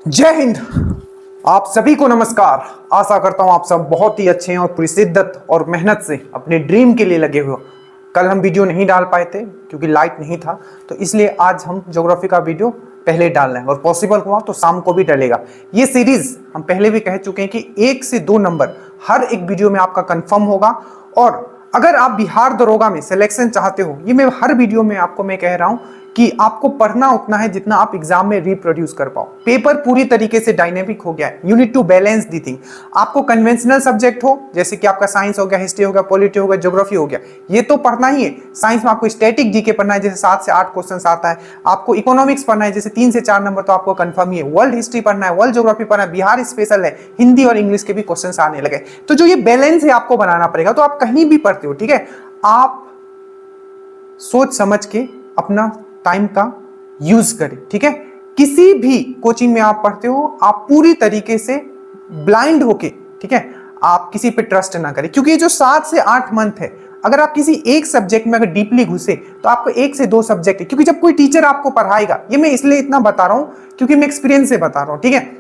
जय हिंद। आप सभी को नमस्कार। आशा करता हूं आप सब बहुत ही अच्छे हैं और पूरी शिद्दत और मेहनत से अपने ड्रीम के लिए लगे हुए हो। कल हम वीडियो नहीं डाल पाए थे क्योंकि लाइट नहीं था, तो इसलिए आज हम ज्योग्राफी का वीडियो पहले डाल रहे हैं और पॉसिबल हुआ तो शाम को भी डलेगा। ये सीरीज हम पहले भी कह चुके हैं कि 1 से 2 नंबर हर एक वीडियो में आपका कंफर्म होगा। और अगर आप बिहार दरोगा में सिलेक्शन चाहते हो, ये मैं हर वीडियो में आपको मैं कह रहा हूं कि आपको पढ़ना उतना है जितना आप एग्जाम में रिप्रोड्यूस कर पाओ। पेपर पूरी तरीके से डायनेमिक हो गया है। You need to balance the thing. आपको कन्वेंशनल सब्जेक्ट हो जैसे कि आपका साइंस हो गया, हिस्ट्री हो गया, पॉलिटी हो गया, ज्योग्राफी हो गया, ये तो पढ़ना ही है। साइंस में आपको स्टैटिक जीके पढ़ना है जैसे 7 से 8 क्वेश्चन आता है। आपको इकोनॉमिक्स पढ़ना है जैसे 3 से 4 नंबर तो आपको कंफर्म ही है। वर्ल्ड हिस्ट्री पढ़ना है, वर्ल्ड ज्योग्राफी पढ़ना है, बिहार स्पेशल है, हिंदी और इंग्लिश के भी क्वेश्चन आने लगे। तो जो ये बैलेंस है आपको बनाना पड़ेगा। तो आप कहीं भी पढ़ते हो, ठीक है, आप सोच समझ के अपना टाइम का यूज करें, ठीक है। किसी भी कोचिंग में आप पढ़ते हो, आप पूरी तरीके से ब्लाइंड होके, ठीक है, आप किसी पे ट्रस्ट ना करें, क्योंकि ये जो 7 से 8 मंथ है, अगर आप किसी एक सब्जेक्ट में अगर डीपली घुसे तो आपको 1 से 2 सब्जेक्ट है। क्योंकि जब कोई टीचर आपको पढ़ाएगा, ये मैं इसलिए इतना बता रहा हूं क्योंकि मैं एक्सपीरियंस से बता रहा हूं, ठीक है।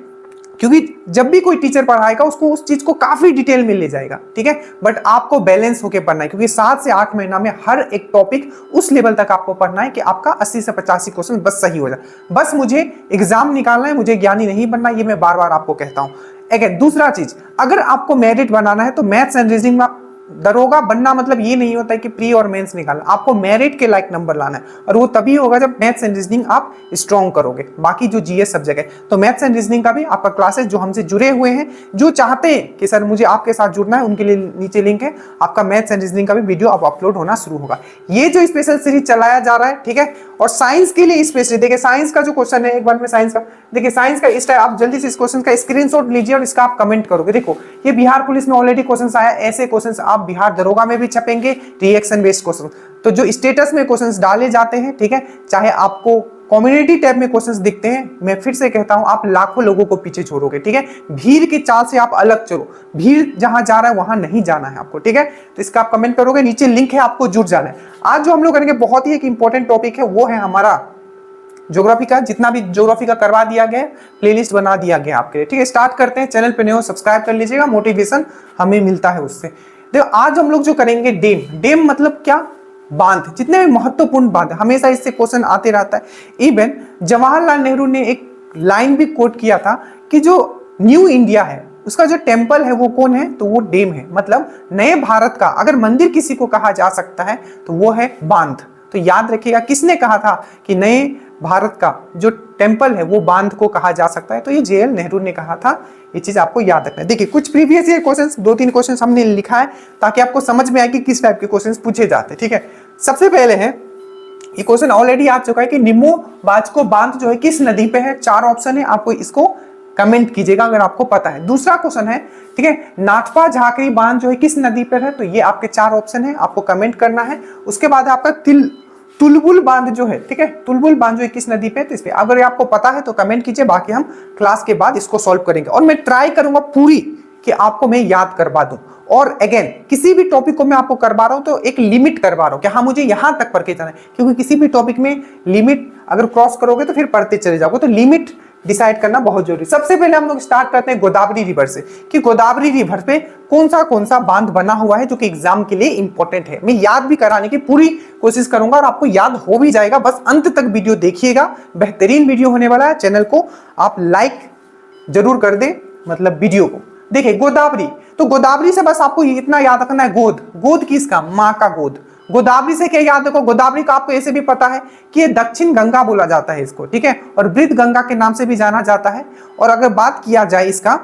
क्योंकि जब भी कोई टीचर पढ़ाएगा उसको उस चीज को काफी डिटेल में ले जाएगा, ठीक है, बट आपको बैलेंस होके पढ़ना है। क्योंकि 7 से 8 महीना में हर एक टॉपिक उस लेवल तक आपको पढ़ना है कि आपका 80 से 85 क्वेश्चन बस सही हो जाए। बस मुझे एग्जाम निकालना है, मुझे ज्ञानी नहीं बनना, ये मैं बार बार आपको कहता हूं। अगेन दूसरा चीज, अगर आपको मेरिट बनाना है तो मैथ्स एंड रीजनिंग में दरोगा बनना मतलब ये नहीं होता है कि प्री और मेंस निकालना, आपको मेरिट के लायक नंबर लाना है। और वो तभी होगा जब मैथ्स एंड रीजनिंग आप स्ट्रॉन्ग करोगे। बाकी जो जीएस सब्जेक्ट है, तो मैथ्स एंड रीजनिंग का भी आपका क्लासेस जो हमसे जुड़े हुए हैं, जो चाहते हैं कि सर मुझे आपके साथ जुड़ना है, उनके लिए नीचे लिंक है, आपका मैथ्स एंड रीजनिंग का भी वीडियो अब अपलोड होना शुरू होगा। ये जो स्पेशल सीरीज चलाया जा रहा है, ठीक है। और साइंस के लिए स्पेशली देखिए, साइंस का जो क्वेश्चन है, एक बार में साइंस का देखिए, साइंस का इस टाइप आप जल्दी से इस क्वेश्चन का स्क्रीनशॉट लीजिए और इसका आप कमेंट करोगे। देखो ये बिहार पुलिस में ऑलरेडी क्वेश्चन आया, ऐसे क्वेश्चन आप बिहार दरोगा में भी छपेंगे, रिएक्शन बेस्ड क्वेश्चन। तो जो स्टेटस में क्वेश्चंस डाले जाते हैं, ठीक है, चाहे आपको कम्युनिटी टैब में क्वेश्चंस दिखते हैं, मैं फिर से कहता हूं आप लाखों लोगों को पीछे छोड़ोगे, ठीक है। भीड़ की चाल से आप अलग चलो, भीड़ जहां जा रहा है वहां नहीं जाना है आपको, ठीक है। तो इसका आप कमेंट करोगे, नीचे लिंक है, आपको जुड़ जाना है। आज जो हम लोग करेंगे बहुत ही एक इंपॉर्टेंट टॉपिक है, वो है हमारा ज्योग्राफी का। जितना भी ज्योग्राफी का करवा दिया गया, प्लेलिस्ट बना दिया गया आपके लिए, ठीक है। स्टार्ट करते हैं। चैनल पे नए हो सब्सक्राइब कर लीजिएगा, मोटिवेशन हमें मिलता है उससे। देखो आज हम लोग जो करेंगे डैम। डैम मतलब क्या? बांध। जितने भी महत्वपूर्ण बांध, हमेशा इससे क्वेश्चन आते रहता है। इवन जवाहरलाल नेहरू ने एक लाइन भी कोट किया था कि जो न्यू इंडिया है उसका जो टेम्पल है वो कौन है? तो वो डैम है। मतलब नए भारत का अगर मंदिर किसी को कहा जा सकता है तो वो है बांध। तो याद रखिएगा, किसने कहा था कि नए भारत का जो टेम्पल है वो बांध को कहा जा सकता है? तो ये जेएल नेहरू ने कहा था। ये चीज आपको याद रखना है। देखिए कुछ प्रीवियस ईयर क्वेश्चंस, 2-3 क्वेश्चंस हमने लिखा है ताकि आपको समझ में आए कि किस टाइप के क्वेश्चंस पूछे जाते हैं, ठीक है। सबसे पहले है, ये क्वेश्चन ऑलरेडी आ चुका है कि निमो बाजको बांध जो है किस नदी पे है? 4 ऑप्शन है, आपको इसको कमेंट कीजिएगा अगर आपको पता है। दूसरा क्वेश्चन है, ठीक है, नाथपा झाकरी बांध जो है किस नदी पर है? तो ये आपके 4 ऑप्शन है, आपको कमेंट करना है। उसके बाद आपका तुलबुल बांध जो है, ठीक है, तुलबुल बांध जो है किस नदी पे? तो इस पे अगर आपको पता है तो कमेंट कीजिए, बाकी हम क्लास के बाद इसको सॉल्व करेंगे। और मैं ट्राई करूंगा पूरी कि आपको मैं याद करवा दूं। और अगेन किसी भी टॉपिक को मैं आपको करवा रहा हूं तो एक लिमिट करवा रहा हूं कि हाँ मुझे यहां तक पढ़ के जाना है, क्योंकि किसी भी टॉपिक में लिमिट अगर क्रॉस करोगे तो फिर पढ़ते चले जाओगे। तो लिमिट डिसाइड करना बहुत जरूरी। सबसे पहले हम लोग स्टार्ट करते हैं गोदावरी रिवर से, कि गोदावरी रिवर पे कौन सा बांध बना हुआ है जो कि एग्जाम के लिए इंपॉर्टेंट है। मैं याद भी कराने की पूरी कोशिश करूंगा और आपको याद हो भी जाएगा। बस अंत तक वीडियो देखिएगा, बेहतरीन वीडियो होने वाला है। चैनल को आप लाइक जरूर कर दें, मतलब वीडियो को। देखिए गोदावरी, तो गोदावरी से बस आपको इतना याद रखना है, गोद। गोद किसका? माँ का गोद। गोदावरी से क्या याद रखो? गोदावरी का आपको ऐसे भी पता है कि ये दक्षिण गंगा बोला जाता है इसको, ठीक है, और वृद्ध गंगा के नाम से भी जाना जाता है। और अगर बात किया जाए इसका,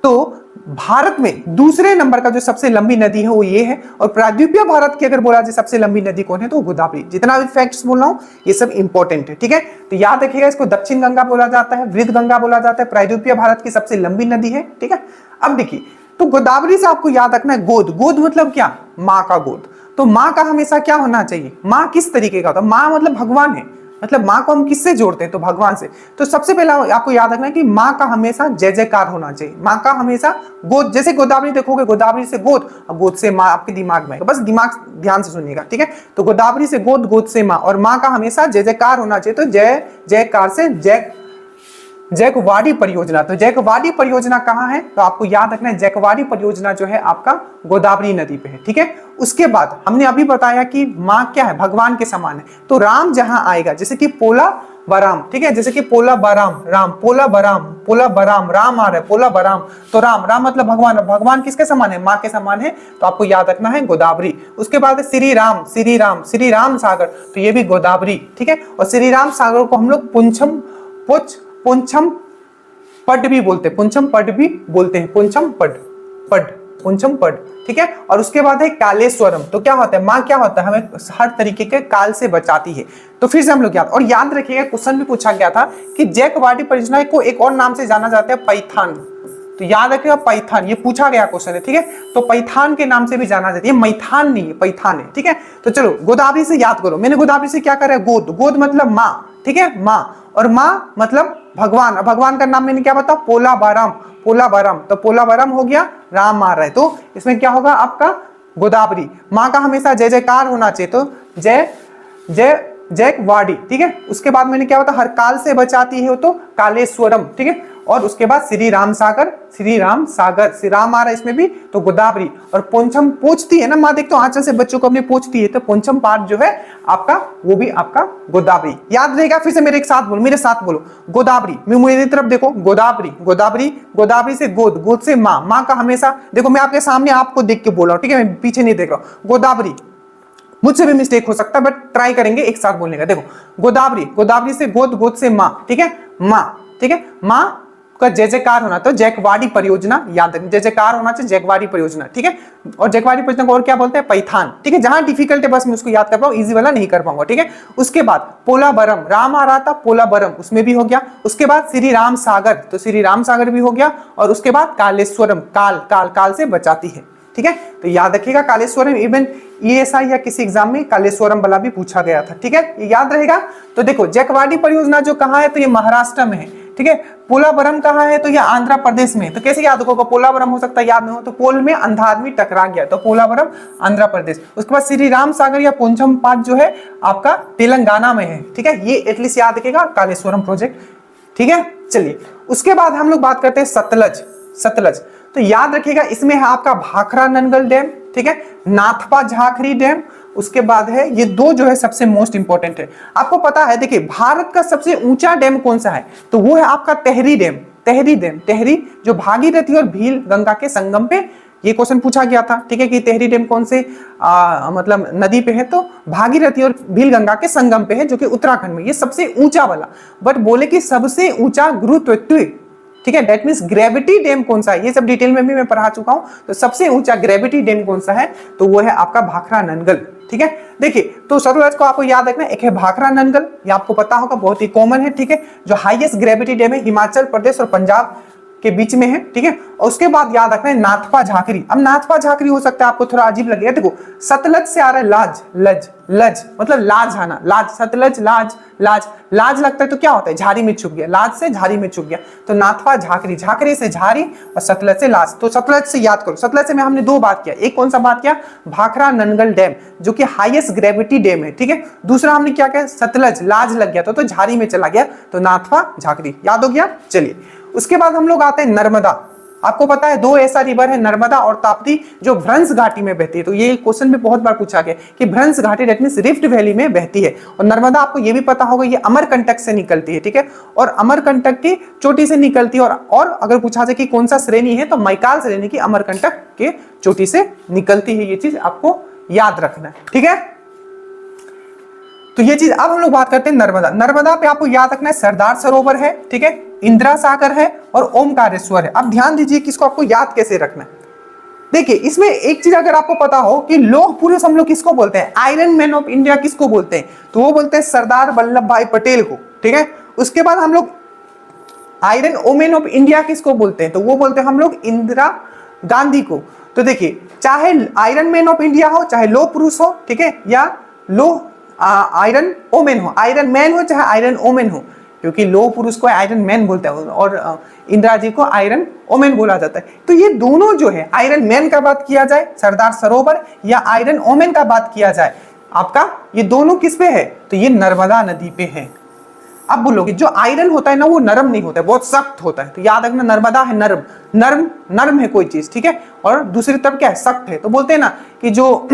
तो भारत में दूसरे नंबर का जो सबसे लंबी नदी है वो ये है। और प्रायद्वीपीय भारत की अगर बोला जाए सबसे लंबी नदी कौन है, तो गोदावरी। जितना भी फैक्ट्स बोल रहा हूं ये सब इंपॉर्टेंट है, ठीक है। तो याद रखिएगा, इसको दक्षिण गंगा बोला जाता है, वृद्ध गंगा बोला जाता है, प्रायद्वीपीय भारत की सबसे लंबी नदी है, ठीक है। अब देखिए, तो गोदावरी से आपको याद रखना है गोद। गोद मतलब क्या? माँ का गोद। तो माँ का हमेशा क्या होना चाहिए? माँ किस तरीके का होता है? माँ मतलब भगवान है। मतलब माँ को हम किससे जोड़ते हैं? तो भगवान से। तो सबसे पहला आपको याद रखना है कि माँ का हमेशा जय जयकार होना चाहिए। माँ का हमेशा गोद, जैसे गोदावरी देखोगे, गोदावरी से गोद और गोद से माँ आपके दिमाग में, तो बस दिमाग ध्यान से सुनिएगा, ठीक है। तो गोदावरी से गोद, गोद से माँ, और माँ का हमेशा जय जयकार होना चाहिए। तो जय जयकार से जय जैकवाडी परियोजना। तो जैकवाडी परियोजना कहाँ है, तो आपको याद रखना है जैकवाडी परियोजना जो है आपका गोदावरी नदी पे है, ठीक है। उसके बाद हमने अभी बताया कि माँ क्या है, भगवान के समान है। तो राम जहां आएगा, जैसे कि पोला बराम, ठीक है, जैसे कि पोला बराम राम, पोला बराम राम आ रहा है, पोला बराम, तो राम राम मतलब भगवान, भगवान किसके समान है, माँ के समान है, तो आपको याद रखना है गोदावरी। उसके बाद श्री राम सागर, तो ये भी गोदावरी, ठीक है। और श्री राम सागर को हम लोग पुंछम पड भी बोलते हैं, पुंछम पड भी बोलते हैं, पुंछम पड, ठीक है। और उसके बाद है कालेश्वरम, तो क्या होता है, माँ क्या होता है, हमें हर तरीके के काल से बचाती है। तो फिर से हम लोग याद रखिएगा, क्वेश्चन भी पूछा गया था कि जैकवाडी परियोजना को एक और नाम से जाना जाता है पैथान, तो याद रखिएगा पैथान, ये पूछा गया क्वेश्चन है, ठीक है। तो पैथान के नाम से भी जाना जाता है, मैथान नहीं है, पैथान है, ठीक है। तो चलो गोदावरी से याद करो, मैंने गोदावरी से क्या करा है, गोद मतलब माँ, ठीक है, माँ, और माँ मतलब भगवान, भगवान का नाम मैंने क्या बताया, पोला बाराम, तो पोला बाराम हो गया, राम आ रहा है, तो इसमें क्या होगा आपका गोदावरी। माँ का हमेशा जय जयकार होना चाहिए, तो जैकवाडी, ठीक है। उसके बाद मैंने क्या बताया, हर काल से बचाती है, तो कालेश्वरम, ठीक है। और उसके बाद श्री राम सागर, श्री राम आ रहा है इसमें भी, तो गोदावरी। और पोंछम पूछती है ना माँ, देखते हो आंचल से बच्चों को अपने पूछती है, तो पोंछम पाठ जो है आपका, वो भी आपका गोदावरी। याद रहेगा, फिर से मेरे साथ बोलो गोदावरी, मेरी तरफ देखो, गोदावरी से गोद से माँ का हमेशा देखो, मैं आपके सामने आपको देख के बोल रहा हूँ, ठीक है, मैं पीछे नहीं देख रहा हूँ, गोदावरी। मुझसे भी मिस्टेक हो सकता है, बट ट्राई करेंगे एक साथ बोलने का। देखो गोदावरी से गोद से माँ, ठीक है, माँ, ठीक है, माँ का जय जयकार होना, तो जैकवाडी परियोजना, याद रखना जय जयकार होना चाहिए, जैकवाडी परियोजना, ठीक है। और जैकवाडी परियोजना को और क्या बोलते हैं, पैथान, ठीक है। जहां डिफिकल्ट है बस मैं उसको याद कर पाऊँ, इजी वाला नहीं कर पाऊंगा, ठीक है। उसके बाद पोला बरम, राम आ रहा था, पोला बरम उसमें भी हो गया। उसके बाद श्री राम सागर, तो श्री राम सागर भी हो गया। और उसके बाद कालेश्वरम, काल से बचाती है, ठीक है। तो याद रखिएगा कालेश्वरम, इवन ESI या किसी एग्जाम में कालेश्वरम वाला भी पूछा गया था, ठीक है, ये याद रहेगा। तो देखो जैकवाडी परियोजना जो कहाँ है, तो ये महाराष्ट्र में है, ठीक है। पोलावरम कहाँ है, तो ये आंध्र प्रदेश में। तो कैसे याद होगा, पोलावरम हो सकता है याद नहीं हो, तो पोल में अंधा आदमी टकरा गया, तो पोलावरम आंध्र प्रदेश। उसके बाद श्री राम सागर या पोंछम पाठ जो है आपका तेलंगाना में है, ठीक है, ये एटलीस्ट याद रखेगा, कालेश्वरम प्रोजेक्ट, ठीक है। चलिए उसके बाद हम लोग बात करते हैं सतलज, तो याद रखिएगा इसमें है आपका भाखरा ननगल डैम, ठीक है, नाथपा झाखरी डैम। उसके बाद है ये दो जो है सबसे मोस्ट इंपॉर्टेंट है। आपको पता है, देखिए भारत का सबसे ऊंचा डैम कौन सा है, तो वो है आपका तेहरी डैम, तेहरी जो भागीरथी और भील गंगा के संगम पे, ये क्वेश्चन पूछा गया था, ठीक है, कि तेहरी डैम कौन से मतलब नदी पे है, तो भागीरथी और भील गंगा के संगम पे है, जो कि उत्तराखंड में, ये सबसे ऊंचा वाला। बट बोले कि सबसे ऊंचा गुरुत्वाकर्षण, ठीक है, दैट मींस ग्रेविटी डैम कौन सा है, ये सब डिटेल में भी मैं पढ़ा चुका हूं। तो सबसे ऊंचा ग्रेविटी डैम कौन सा है, तो वो है आपका भाखरा ननगल, ठीक है। देखिए तो सतलज को आपको याद रखना, एक है भाखरा ननगल, ये आपको पता होगा, बहुत ही कॉमन है, ठीक है, जो हाईएस्ट ग्रेविटी डैम है, हिमाचल प्रदेश और पंजाब के बीच में है, ठीक है। और उसके बाद याद रखना है नाथपा झाखरी। अब नाथपा झाखरी हो सकता है आपको थोड़ा अजीब लगेगा, देखो सतलज से आ रहा है लज मतलब लाज आना, सतलज लाज लगता है तो क्या होता है, झाड़ी में छुप गया, लाज से झाड़ी में छुप गया, तो नाथपा झाखरी से झाड़ी और सतलज से लाज। तो सतलज से याद करो, सतलज से में हमने दो बात किया, एक कौन सा बात किया, भाखरा ननगल डैम जो कि हाईएस्ट ग्रेविटी डैम है, ठीक है। दूसरा हमने क्या किया, सतलज लाज लग गया तो झाड़ी में चला गया, तो नाथपा झाखरी, याद हो गया। चलिए उसके बाद हम लोग आते हैं नर्मदा। आपको पता है दो ऐसा रिवर है, नर्मदा और ताप्ती, जो भ्रंश घाटी में बहती है। तो ये क्वेश्चन में बहुत बार पूछा गया कि भ्रंश घाटी दैट मींस रिफ्ट वैली में बहती है। और नर्मदा आपको ये भी पता होगा ये अमरकंटक से निकलती है, ठीक है, और अमरकंटक की चोटी से निकलती है। और अगर पूछा जाए कि कौन सा श्रेणी है, तो मैकाल श्रेणी की अमरकंटक के चोटी से निकलती है। ये चीज आपको याद रखना है, ठीक है। तो ये चीज, अब हम लोग बात करते हैं नर्मदा पे आपको याद रखना है सरदार सरोवर है, ठीक है, इंदिरा सागर है और ओमकारेश्वर है। अब ध्यान दीजिए किसको आपको याद कैसे रखना है। देखिए इसमें एक चीज अगर आपको पता हो कि लौह पुरुष हम लोग किसको बोलते हैं, आयरन मैन ऑफ इंडिया किसको बोलते हैं, तो वो बोलते हैं सरदार वल्लभ भाई पटेल को, ठीक है। उसके बाद हम लोग आयरन वोमेन ऑफ इंडिया किसको बोलते हैं, तो वो बोलते हैं हम लोग इंदिरा गांधी को। तो देखिए चाहे आयरन मैन ऑफ इंडिया हो, चाहे लौह पुरुष हो, ठीक है, या लौह आयरन ओमेन हो, आयरन मैन हो चाहे आयरन ओमेन हो, क्योंकि लौह पुरुष को आयरन मैन बोलते हैं और इंदिरा जी को आयरन ओमेन बोला जाता है। तो ये दोनों जो है, आयरन मैन का बात किया जाए सरदार सरोवर या आयरन ओमेन का बात किया जाए आपका, ये दोनों किस पे है, तो ये नर्मदा नदी पे है। अब बोलोगे जो आयरन होता है ना वो नरम नहीं होता है, बहुत सख्त होता है। तो याद रखना नर्मदा है नरम, नरम नरम है कोई चीज, ठीक है, और दूसरी तरफ क्या है, सख्त है। तो बोलते हैं ना कि जो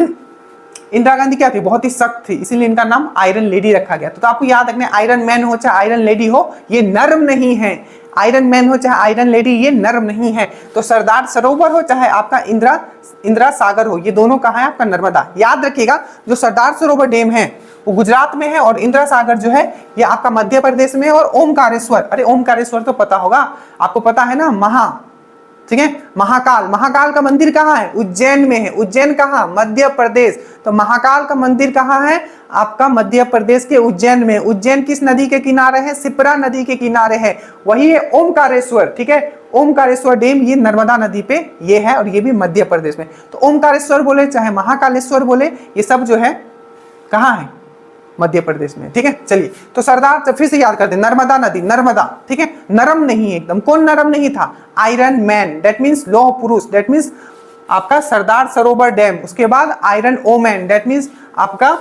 इंदिरा गांधी क्या थी, बहुत ही सख्त थी, इसीलिए इनका नाम आयरन लेडी रखा गया। तो आपको याद रखना आयरन मैन हो चाहे आयरन लेडी हो, ये नरम नहीं है। आयरन मैन हो चाहे आयरन लेडी, ये नरम नहीं है। तो सरदार सरोवर हो चाहे आपका इंदिरा सागर हो, ये दोनों कहाँ है, आपका नर्मदा। याद रखिएगा जो सरदार सरोवर डैम है वो गुजरात में है, और इंदिरा सागर जो है ये आपका मध्य प्रदेश में है। और ओमकारेश्वर, अरे ओमकारेश्वर तो पता होगा आपको, पता है ना, ठीक है, महाकाल, महाकाल का मंदिर कहाँ है, उज्जैन में है। उज्जैन कहाँ, मध्य प्रदेश। तो महाकाल का मंदिर कहाँ है, आपका मध्य प्रदेश के उज्जैन में। उज्जैन किस नदी के किनारे है, शिप्रा नदी के किनारे है, वही है ओमकारेश्वर, ठीक है। ओमकारेश्वर डैम ये नर्मदा नदी पे ये है, और ये भी मध्य प्रदेश में। तो ओमकारेश्वर बोले चाहे महाकालेश्वर बोले, ये सब जो है कहाँ है, मध्य प्रदेश में, ठीक है। चलिए तो सरदार, फिर से याद करते हैं, नर्मदा नदी, नर्मदा, ठीक है, नरम नहीं है एकदम। कौन नरम नहीं था, आयरन मैन, दैट मीन्स लौह पुरुष, दैट मीन्स आपका सरदार सरोवर डैम। उसके बाद आयरन ओमैन, दैट मीन्स आपका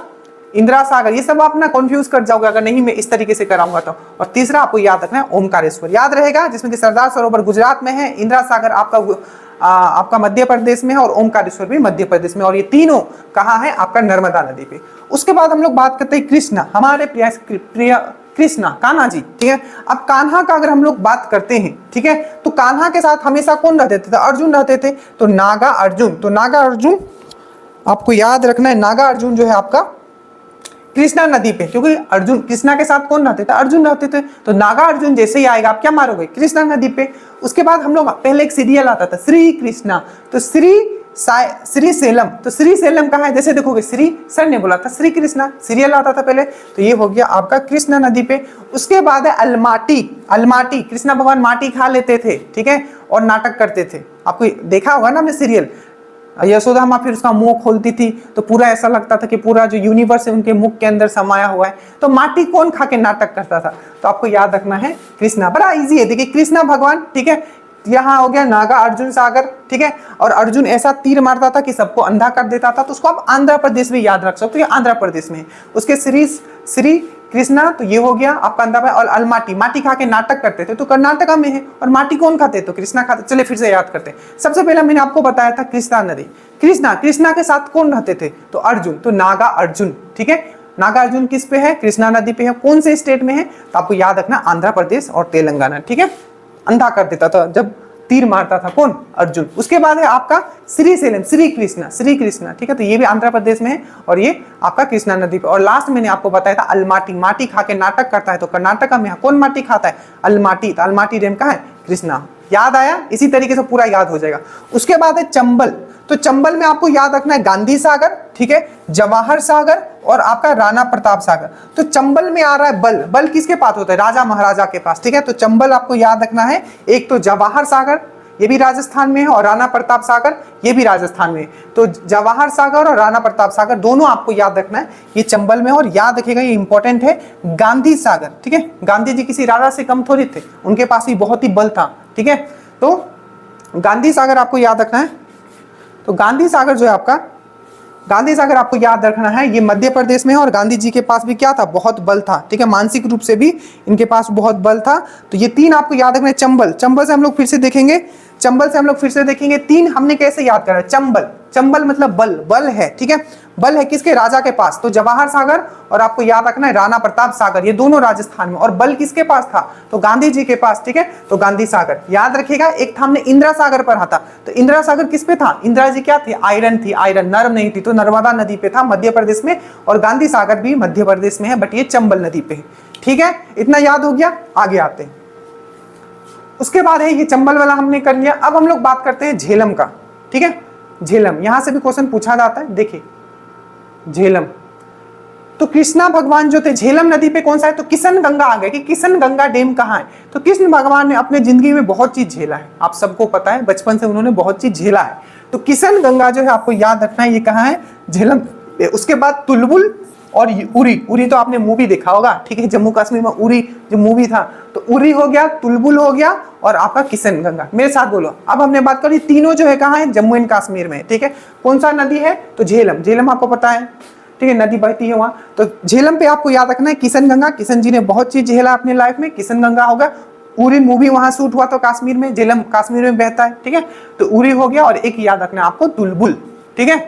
इंदिरा सागर। ये सब आप ना कंफ्यूज कर जाओगे अगर नहीं मैं इस तरीके से कराऊंगा तो। और तीसरा आपको याद रखना है ओमकारेश्वर, याद रहेगा, जिसमें कि सरदार सरोवर गुजरात में है, इंदिरा सागर आपका मध्य प्रदेश में है, और ओमकारेश्वर भी मध्य प्रदेश में। और ये तीनों कहाँ है, आपका नर्मदा नदी पे। उसके बाद हम लोग बात करते हैं कृष्णा, हमारे प्रिय कृष्णा, कान्हा जी, ठीक है। अब कान्हा का अगर हम लोग बात करते हैं, ठीक है, तो कान्हा के साथ हमेशा कौन रहते थे, अर्जुन रहते थे। तो नागा अर्जुन, तो नागा अर्जुन आपको याद रखना है, नागा अर्जुन जो है आपका कृष्णा नदी पे, क्योंकि अर्जुन, कृष्णा के साथ कौन रहते थे, अर्जुन रहते थे। तो नागा अर्जुन जैसे ही आएगा आप क्या मारोगे, कृष्णा नदी पे। उसके बाद हम लोग पहले एक सीरियल आता था श्री कृष्णा, तो श्री सेलम, तो श्री सेलम कहाँ है, जैसे देखोगे श्री, सर ने बोला था श्री कृष्णा, सीरियल आता था पहले। तो ये हो गया आपका कृष्णा नदी पे। उसके बाद है अलमाटी, अलमाटी, कृष्णा भगवान माटी खा लेते थे, ठीक है, और नाटक करते थे। आपको देखा होगा ना हमने सीरियल, यशोदा माँ फिर उसका मुंह खोलती थी तो पूरा ऐसा लगता था कि पूरा जो यूनिवर्स है उनके मुख के अंदर समाया हुआ है। तो माटी कौन खा के नाटक करता था, तो आपको याद रखना है कृष्णा। बड़ा इजी है, देखिए कृष्णा भगवान, ठीक है। यहाँ हो गया नागा अर्जुन सागर, ठीक है। और अर्जुन ऐसा तीर मारता था कि सबको अंधा कर देता था, तो उसको आप आंध्र प्रदेश में याद रख सकते हो, ये आंध्र प्रदेश में है। उसके श्री कृष्णा, तो ये हो गया आपका अंधा। और अलमाटी, माटी खा के नाटक करते थे, तो कर्नाटका में है। और माटी कौन खाते, तो कृष्णा खाते। चले फिर से याद करते हैं। सबसे पहले मैंने आपको बताया था कृष्णा नदी, कृष्णा के साथ कौन रहते थे, तो अर्जुन, तो नागा अर्जुन, ठीक है। नागा अर्जुन किस पे है, कृष्णा नदी पे है। कौन से स्टेट में है, तो आपको याद रखना आंध्र प्रदेश और तेलंगाना, ठीक है। अंधा कर देता था जब तीर मारता था, कौन, अर्जुन। उसके बाद है आपका श्री सेलम, श्री कृष्णा, ठीक है। तो ये भी आंध्र प्रदेश में है, और ये आपका कृष्णा नदी पे। और लास्ट मैंने आपको बताया था अलमाटी, माटी खा के नाटक करता है, तो कर्नाटका में कौन माटी खाता है, अलमाटी। तो अलमाटी डैम कहाँ है, कृष्णा। याद आया, इसी तरीके से पूरा याद हो जाएगा। उसके बाद है चंबल, तो चंबल में आपको याद रखना है गांधी सागर, ठीक है, जवाहर सागर और आपका राणा प्रताप सागर। तो चंबल में आ रहा है बल, बल किसके पास होता है, राजा महाराजा के पास, ठीक है। तो चंबल आपको याद रखना है, एक तो जवाहर सागर ये भी राजस्थान में है, और राणा प्रताप सागर ये भी राजस्थान में है। तो जवाहर सागर और राणा प्रताप सागर दोनों आपको याद रखना है, ये चंबल में। और याद रखिएगा ये इंपॉर्टेंट है, गांधी सागर, ठीक है। गांधी जी किसी राजा से कम थोड़ी थे, उनके पास भी बहुत ही बल था, ठीक है। तो गांधी सागर आपको याद रखना है। तो गांधी सागर जो है आपका, गांधी सागर आपको याद रखना है, ये मध्य प्रदेश में है। और गांधी जी के पास भी क्या था, बहुत बल था, ठीक है। मानसिक रूप से भी इनके पास बहुत बल था। तो ये तीन आपको याद रखना है। चंबल, चंबल से हम लोग फिर से देखेंगे, चंबल से हम लोग फिर से देखेंगे। तीन हमने कैसे याद करा, चंबल, चंबल मतलब बल, बल है, ठीक है। बल है किसके, राजा के पास। तो जवाहर सागर और आपको याद रखना है राणा प्रताप सागर, ये दोनों राजस्थान में। और बल किसके पास था, तो गांधी जी के पास, ठीक है। तो गांधी सागर याद रखिएगा। एक था हमने इंदिरा सागर पर था, तो इंदिरा सागर किस पे था, इंदिरा जी क्या थी, आयरन थी, आयरन, नरम नहीं थी, तो नर्मदा नदी पे था मध्य प्रदेश में। और गांधी सागर भी मध्य प्रदेश में है, बट ये चंबल नदी पे है, ठीक है। इतना याद हो गया, आगे आते हैं। उसके बाद है ये चंबल वाला हमने कर लिया। अब हम लोग बात करते हैं झेलम का, ठीक है। झेलम, यहां से भी क्वेश्चन पूछा जाता है, देखिए झेलम। तो कृष्णा भगवान जो थे, झेलम नदी पे कौन सा है, तो किशन गंगा आ गया कि किशन गंगा डैम कहाँ है। तो कृष्ण भगवान ने अपने जिंदगी में बहुत चीज झेला है, आप सबको पता है, बचपन से उन्होंने बहुत चीज झेला है। तो किशन गंगा जो है आपको याद रखना है, ये कहाँ है, झेलम। उसके बाद तुलबुल और उरी, उरी तो आपने मूवी देखा होगा, ठीक है, जम्मू कश्मीर में उरी जो मूवी था। तो उरी हो गया, तुलबुल हो गया, और आपका किशन गंगा। मेरे साथ बोलो। अब हमने बात करी तीनों जो है कहाँ है, जम्मू एंड कश्मीर में, ठीक है। कौन सा नदी है, तो झेलम, झेलम आपको पता है, ठीक ठीक है, नदी बहती है वहाँ। तो झेलम पे आपको याद रखना है किशन गंगा, किशन जी ने बहुत चीज झेला अपने लाइफ में, किशन गंगा होगा। उरी मूवी वहां शूट हुआ तो कश्मीर में, झेलम कश्मीर में बहता है, ठीक है, तो उरी हो गया। और एक याद रखना है आपको बुलबुल, ठीक है।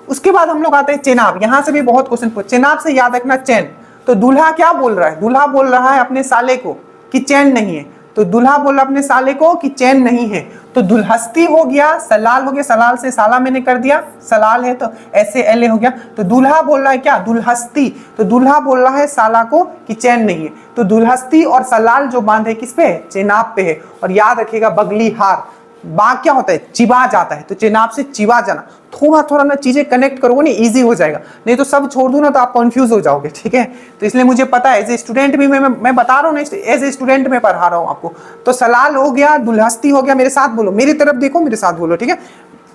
उसके बाद हम लोग आते हैं चेनाब, यहां से भी बहुत क्वेश्चन पूछ, चेनाब से याद रखना चैन। तो दूल्हा क्या बोल रहा है, दूल्हा बोल रहा है अपने साले को कि चैन नहीं है, तो दूल्हा बोल रहा अपने साले को कि चैन नहीं है। तो दुल्हस्ती हो गया, सलाल हो गया, सलाल से साला मैंने कर दिया, सलाल है तो ऐसे एले हो गया। तो दूल्हा बोल रहा है क्या, दुल्हस्ती, तो दूल्हा बोल रहा है साला को कि चैन नहीं है। तो दुल्हस्ती और सलाल जो बांध है किस पे है, चेनाब पे है। और याद रखिएगा बगली हार, बाघ क्या होता है, चिबा जाता है, तो चेनाब से चिबा जाना। थोड़ा थोड़ा ना चीजें कनेक्ट करोगे ना इजी हो जाएगा, नहीं तो सब छोड़ दूं ना तो आप कंफ्यूज हो जाओगे, ठीक है। तो इसलिए मुझे पता है एज ए स्टूडेंट भी मैं बता रहा हूँ ना, एज ए स्टूडेंट मैं पढ़ा रहा हूँ आपको। तो सलाल हो गया, दुल्हस्ती हो गया, मेरे साथ बोलो, मेरी तरफ देखो, मेरे साथ बोलो, ठीक है।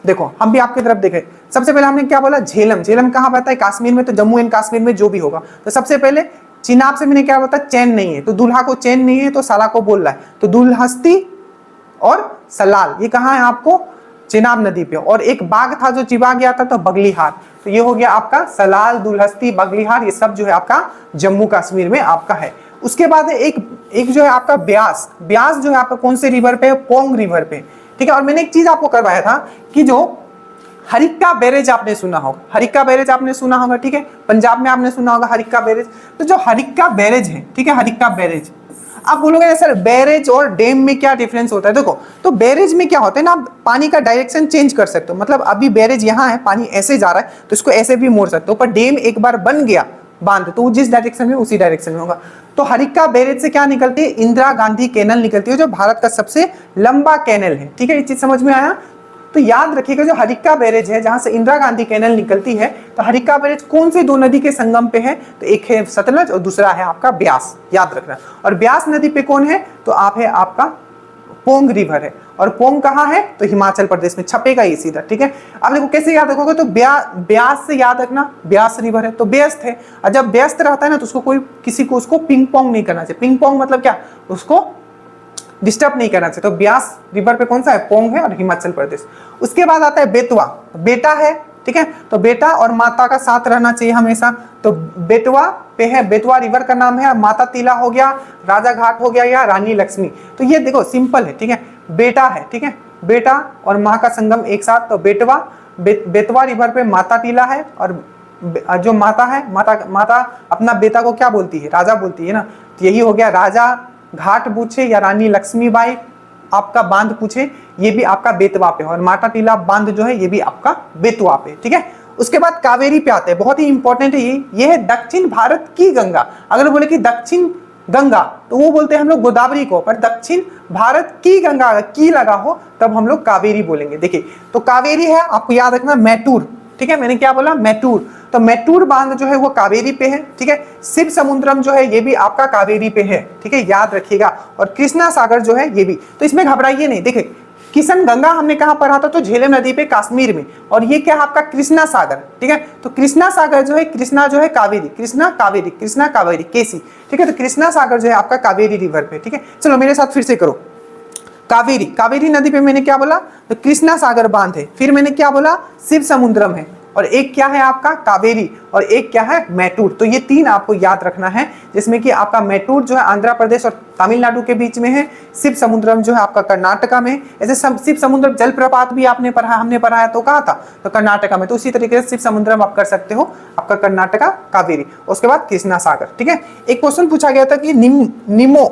देखो हम भी आपकी तरफ देखें। सबसे पहले हमने क्या बोला, झेलम, झेलम कहाँ पता है, कश्मीर में, तो जम्मू एंड कश्मीर में जो भी होगा। तो सबसे पहले चिनाब से मैंने क्या बताया, चैन नहीं है, तो दूल्हा को चैन नहीं है तो साला को बोल रहा है। तो दुल्हस्ती और सलाल ये कहाँ है आपको, चेनाब नदी पे। और एक बाघ था जो चिबा गया था, तो बगलीहार। तो ये हो गया आपका सलाल, दुल्हस्ती, बगलीहार, ये सब जो है आपका जम्मू कश्मीर में आपका है। उसके बाद एक जो है आपका ब्यास, ब्यास जो है आपका कौन से रिवर पे, पोंग रिवर पे, ठीक है। और मैंने एक चीज आपको करवाया था कि जो हरिक्का बैरेज आपने सुना होगा, हरिक्का बैरेज आपने सुना होगा, ठीक है, पंजाब में आपने सुना होगा हरिक्का बैरेज। तो जो हरिक्का बैरेज है, ठीक है, हरिक्का बैरेज, आप बोलोगे सर बैरेज और डैम में क्या डिफरेंस होता है। देखो तो बैरेज में क्या होता है ना, आप पानी का डायरेक्शन चेंज कर सकते हो, मतलब अभी बैरेज यहाँ है, पानी ऐसे जा रहा है तो इसको ऐसे भी मोड़ सकते हो, पर डैम एक बार बन गया बांध तो जिस डायरेक्शन में उसी डायरेक्शन में होगा। तो हरिक्का बैरेज से क्या निकलती है, इंदिरा गांधी कैनल निकलती है, जो भारत का सबसे लंबा कैनल है, ठीक है, ये चीज समझ में आया। तो याद रखिएगा जो हरिक्का बैरेज है, जहां से इंदिरा गांधी कैनल निकलती है, तो हरिक्का बैरेज कौन से दो नदी के संगम पे है, तो एक है सतलज और दूसरा है आपका ब्यास, याद रखना। और ब्यास नदी पे कौन है, तो आप है आपका पोंग रिवर है। और पोंग कहाँ है, तो हिमाचल प्रदेश में, छपेगा ये सीधा, ठीक है। अब देखो कैसे याद रखोगे, तो ब्यास से याद रखना, ब्यास रिवर है तो व्यस्त है, और जब व्यस्त रहता है ना तो उसको कोई किसी को उसको पिंग पोंग नहीं करना चाहिए। पिंग पोंग मतलब क्या, उसको डिस्टर्ब नहीं करना चाहिए। तो ब्यास रिवर पे कौन सा है, पोंग है और हिमाचल प्रदेश। उसके बाद आता है बेतवा, बेटा है, ठीक है, तो बेटा और माता का साथ रहना चाहिए हमेशा। तो बेतवा पे है, बेतवा रिवर का नाम है। माता तिला हो गया, राजा घाट हो गया या रानी लक्ष्मी। तो ये देखो सिंपल है, ठीक है, बेटा है, ठीक है, बेटा और माँ का संगम एक साथ, तो बेटवा, बेतवा रिवर पे माता तिला है। और जो माता है, माता अपना बेटा को क्या बोलती है, राजा बोलती है ना, तो यही हो गया राजा घाट पूछे या रानी लक्ष्मीबाई आपका बांध पूछे, ये भी आपका बेतवा पे। और माता टीला बांध जो है ये भी आपका बेतवा पे, ठीक है। उसके बाद कावेरी पे आते हैं, बहुत ही इंपॉर्टेंट है ये है दक्षिण भारत की गंगा। अगर बोले कि दक्षिण गंगा तो वो बोलते हैं हम लोग गोदावरी को, पर दक्षिण भारत की गंगा की लगा हो तब हम लोग कावेरी बोलेंगे। देखिए तो कावेरी है, आपको याद रखना मैटूर, ठीक है, मैंने क्या बोला, मैटूर। तो मैटूर बांध जो है वो कावेरी पे है, ठीक है। शिव समुद्रम जो है ये भी आपका कावेरी पे है, ठीक है, याद रखिएगा। और कृष्णा सागर जो है ये भी, तो इसमें घबराइए नहीं। देखिए किशन गंगा हमने कहाँ पढ़ा था, तो झेलम नदी पे कश्मीर में। और ये क्या है आपका कृष्णा सागर, ठीक है। तो कृष्णा सागर जो है, कृष्णा जो है कावेरी, कृष्णा कावेरी, कृष्णा कावेरी केसी, ठीक है। तो कृष्णा सागर जो है आपका कावेरी रिवर पे, ठीक है। चलो मेरे साथ फिर से करो, कावेरी, कावेरी नदी पे मैंने क्या बोला, तो कृष्णा सागर बांध है। फिर मैंने क्या बोला, शिव समुद्रम है। और एक क्या है आपका कावेरी, और एक क्या है मैटूर। तो ये तीन आपको याद रखना है, जिसमें कि आपका मैटूर जो है आंध्र प्रदेश और तमिलनाडु के बीच में है, शिव समुद्रम जो है आपका कर्नाटका में। ऐसे शिव समुद्रम जलप्रपात भी आपने पढ़ा, हमने पढ़ाया तो कहा था, तो कर्नाटका में। तो उसी तरीके से शिव समुद्रम आप कर सकते हो, आपका कर्नाटका कावेरी। उसके बाद कृष्णा सागर, ठीक है। एक क्वेश्चन पूछा गया था कि निम्मो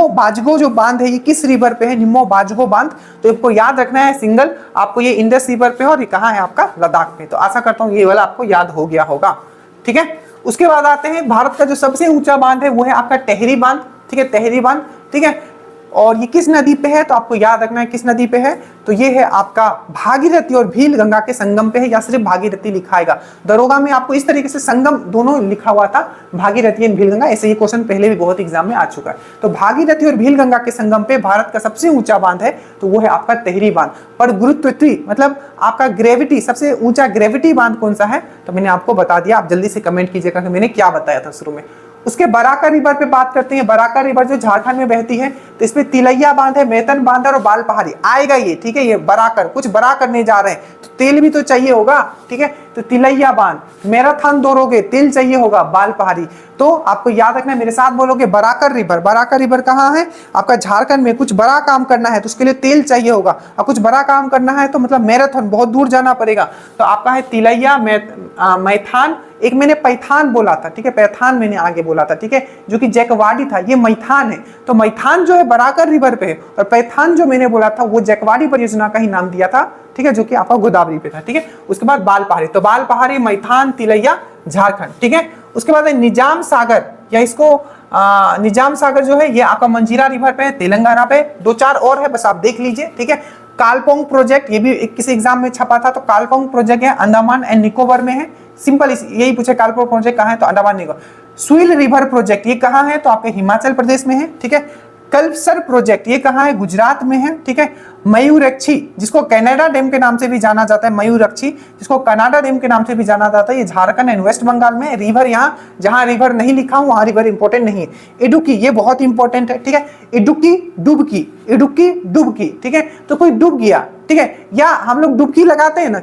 बाजगो जो बांध है ये किस रिवर पे है, निम्मो बाजगो बांध। तो आपको याद रखना है सिंगल, आपको ये इंडस रिवर पे है और ये कहाँ है आपका लद्दाख में। तो आशा करता हूँ ये वाला आपको याद हो गया होगा, ठीक है। उसके बाद आते हैं भारत का जो सबसे ऊंचा बांध है वो है आपका टेहरी बांध, ठीक है, टेहरी बांध, ठीक है। और ये किस नदी पे है, तो आपको याद रखना है किस नदी पे है, तो ये है आपका भागीरथी और भील गंगा के संगम पे है, या सिर्फ भागीरथी लिखाएगा। दरोगा में आपको इस तरीके से संगम दोनों लिखा हुआ था, भागीरथी और भील गंगा। ऐसे ये क्वेश्चन पहले भी बहुत एग्जाम में आ चुका है। तो भागीरथी और भील गंगा के संगम पे भारत का सबसे ऊंचा बांध है, तो वो है आपका टेहरी बांध। पर गुरुत्वाकर्षण मतलब आपका ग्रेविटी, सबसे ऊंचा ग्रेविटी बांध कौन सा है, तो मैंने आपको बता दिया। आप जल्दी से कमेंट कीजिएगा कि मैंने क्या बताया था शुरू में। उसके बराकर रिवर पे बात करते हैं। बराकर रिवर जो झारखंड में बहती है, तो इसमें तिलैया बांध है, मेतन बांध और बाल पहाड़ी आएगा ये, ठीक है। ये बराकर, कुछ बड़ा करने जा रहे हैं तो तेल भी तो चाहिए होगा, ठीक है। तो तिलैया बांध, मैराथन दौड़ोगे तेल चाहिए होगा, बाल पहाड़ी। तो आपको याद रखना है, मेरे साथ बोलोगे बराकर रिवर। बराकर रिवर कहाँ है? आपका झारखंड में। कुछ बड़ा काम करना है तो उसके लिए तेल चाहिए होगा, और कुछ बड़ा काम करना है तो मतलब मैराथन, बहुत दूर जाना पड़ेगा, तो आपका है तिलैया, मैथान। एक मैंने पैथान बोला था, ठीक है, पैथान मैंने आगे बोला था, ठीक है, जो कि जैकवाडी था, ये मैथान है। तो मैथान जो है बराकर रिवर पे है, और पैथान जो मैंने बोला था वो जैकवाडी परियोजना का ही नाम दिया था, ठीक है, जो कि आपका गोदावरी पे था, ठीक है। उसके बाद बाल पहाड़ी, तो बाल पहाड़ी, मैथान, तिलैया, झारखंड, ठीक है। उसके बाद निजाम सागर, या इसको निजाम सागर जो है ये आपका मंजीरा रिवर पे है, तेलंगाना पे। 2-4 और है, बस आप देख लीजिए, ठीक है। कालपोंग प्रोजेक्ट, ये भी किसी एग्जाम में छपा था, तो कालपोंग प्रोजेक्ट है, अंडमान एंड निकोबार में है। सिंपल यही पूछे, कालपोंग प्रोजेक्ट कहाँ है, तो Andaman Nicobar. Swirl river project ये कहाँ है, तो आपके हिमाचल प्रदेश में है, ठीक है। कल्पसर प्रोजेक्ट ये कहाँ है, गुजरात में है, ठीक है। मयूरक्षी, जिसको कनाडा डैम के नाम से भी जाना जाता है, मयूरक्षी जिसको कनाडा डैम के नाम से भी जाना जाता है, ये झारखंड एंड वेस्ट बंगाल में। रिवर यहाँ, जहां रिवर नहीं लिखा हूं वहां रिवर इंपॉर्टेंट नहीं है। इडुक्की ये बहुत इंपॉर्टेंट है, ठीक है। इडुक्की डुबकी, इडुक्की डुबकी, ठीक है। तो कोई डूब गया, ठीक है, या हम लोग डुबकी लगाते हैं ना,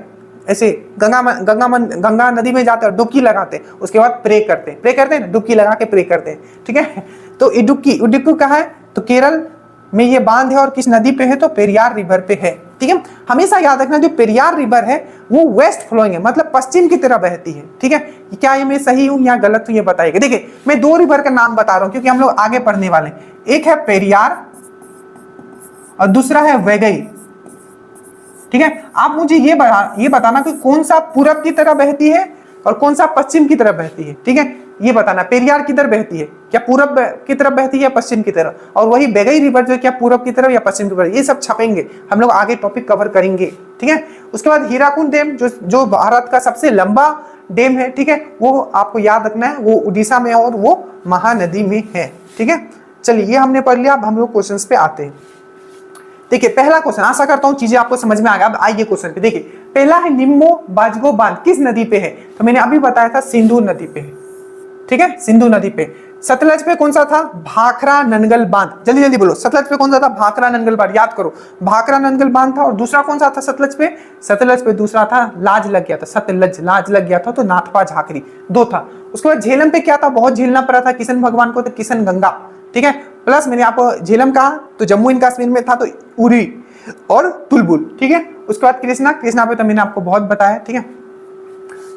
ऐसे गंगा नदी में जाते हैं, डुबकी लगाते हैं, उसके बाद प्रे करते हैं ना, डुबकी लगा के प्रे करते हैं, ठीक है। तो इडुक्की, इडुक्की कहाँ है, तो केरल में ये बांध है, और किस नदी पे है, तो पेरियार रिवर पे है, ठीक है। हमेशा याद रखना, जो पेरियार रिवर है वो वेस्ट फ्लोइंग है, मतलब पश्चिम की तरफ बहती है, ठीक है। क्या ये मैं सही हूं या गलत हूं, ये बताइएगा। देखिए मैं 2 रिवर का नाम बता रहा हूं क्योंकि हम लोग आगे पढ़ने वाले हैं। एक है पेरियार और दूसरा है वैगई, ठीक है। आप मुझे ये बताना कि कौन सा पूरब की तरफ बहती है और कौन सा पश्चिम की तरफ बहती है, ठीक है। ये बताना पेरियार किधर बहती है, क्या पूरब की तरफ बहती है या पश्चिम की तरफ, और वही बेगई रिवर जो क्या पूरब की तरफ या पश्चिम की तरफ, ये सब छपेंगे, हम लोग आगे टॉपिक कवर करेंगे, ठीक है। उसके बाद हीराकुंड डैम जो भारत का सबसे लंबा डैम है, ठीक है, वो आपको याद रखना है, वो उड़ीसा में और वो महानदी में है, ठीक है। चलिए ये हमने पढ़ लिया, अब हम लोग क्वेश्चन पे आते हैं। देखिए पहला क्वेश्चन, आशा करता हूं चीजें आपको समझ में आ गया। अब आइए क्वेश्चन पे। देखिए पहला है निम्बो बाजगो बांध किस नदी पे है, तो मैंने अभी बताया था सिंधु नदी पे है, ठीक है, सिंधु नदी पे। सतलज पे कौन सा था, भाखरा ननगल बांध, जल्दी जल्दी बोलो, सतलज पे कौन सा था, भाखरा ननगल बांध, याद करो, भाखरा ननगल बांध था। और दूसरा कौन सा था सतलज पे, सतलज पे दूसरा था लाज लग गया था, सतलज लाज लग गया था, तो नाथपा झाकरी 2 था। उसके बाद झेलम पे क्या था, बहुत झेलना पड़ा था किशन भगवान को, तो किशन गंगा, ठीक है। प्लस मैंने आपको झेलम कहा तो जम्मू एंड कश्मीर में था, तो उरी और तुलबुल, ठीक है। उसके बाद कृष्णा, कृष्णा पे तो मैंने आपको बहुत बताया, ठीक है।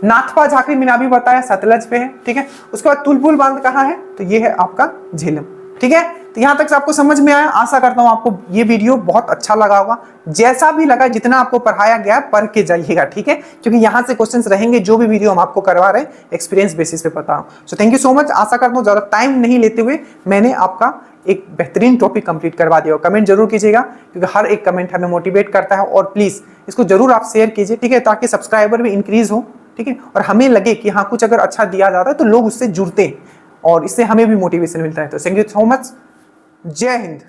नाथपा झाकरी मैंने अभी बताया सतलज पे है, ठीक है। उसके बाद तुलबुल बांध कहाँ है, तो ये है आपका झेलम, ठीक है। तो यहां तक आपको समझ में आया। आशा करता हूं आपको ये वीडियो बहुत अच्छा लगा होगा। जैसा भी लगा, जितना आपको पढ़ाया गया पढ़ के जाइएगा, ठीक है, क्योंकि यहां से क्वेश्चंस रहेंगे, जो भी वीडियो हम आपको करवा रहे हैं एक्सपीरियंस बेसिस पे बता रहा हूं। So thank you so much. आशा करता हूं ज्यादा टाइम नहीं लेते हुए मैंने आपका एक बेहतरीन टॉपिक कंप्लीट करवा दिया। कमेंट जरूर कीजिएगा, क्योंकि हर एक कमेंट हमें मोटिवेट करता है। और प्लीज इसको जरूर आप शेयर कीजिए, ठीक है, ताकि सब्सक्राइबर भी इंक्रीज हो, ठीक है, और हमें लगे कि हाँ कुछ अगर अच्छा दिया जाता है तो लोग उससे जुड़ते हैं, और इससे हमें भी मोटिवेशन मिलता है। तो थैंक यू सो मच। जय हिंद।